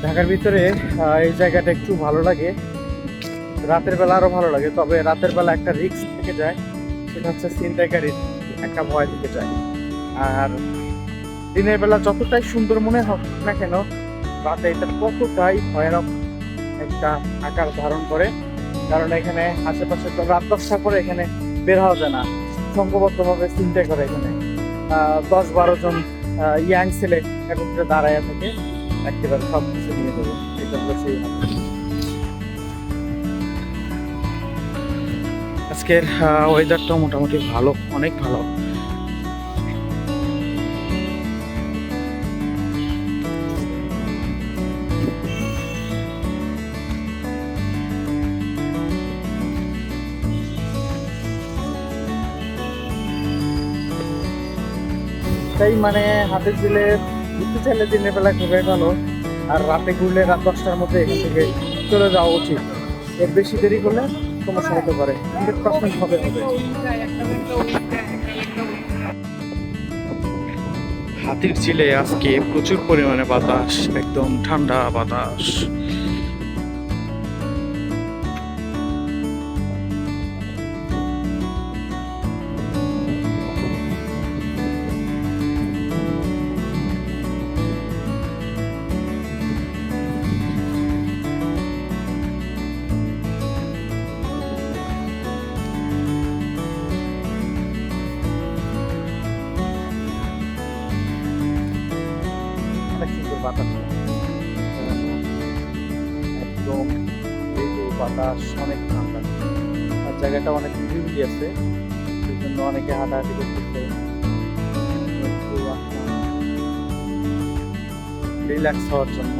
ঢাকার ভিতরে এই জায়গাটা একটু ভালো লাগে, রাতের বেলা আরো ভালো লাগে। তবে রাতের বেলা একটা রিস্ক থেকে যায়, সেটা হচ্ছে ছিনতাইকারীর একটা ভয় থেকে যায়। আর দিনের বেলা যতটাই সুন্দর মনে হোক না কেন, রাতে এটা কতটাই ভয়ানক একটা আকার ধারণ করে। কারণ এখানে আশেপাশে তো রাত 10টা করে এখানে বের হওয়া যায় না, সংঘবদ্ধভাবে চিন্তা করে এখানে 10-12 জন ইয়াং ছেলে একত্রে দাঁড়ায় থাকে, একেবারে সব কিছু নিয়ে যাবে। এটা হলো সেই আজকের ওয়েদারটা মোটামুটি ভালো, অনেক ভালো। তাই মানে হাতের ঝিলে ঘুরতে চাইলে দিনের বেলা খুবই ভালো, আর রাতে ঘুরলে রাত 10টার মধ্যে এখান থেকে চলে যাওয়া উচিত। এর বেশি দেরি করলে সমস্যা হতে পারে, 100% হবে হবে। হাতির ঝিলে আজকে প্রচুর পরিমাণে বাতাস, একদম ঠান্ডা বাতাস। অনেক সুন্দর বাতাস, একদম মৃদু বাতাস, অনেক ঠান্ডা। আর জায়গাটা অনেক নিরিবিলি আছে, সেই জন্য অনেকে হাঁটাহাঁটি করতেছে, একটু রিল্যাক্স হওয়ার জন্য।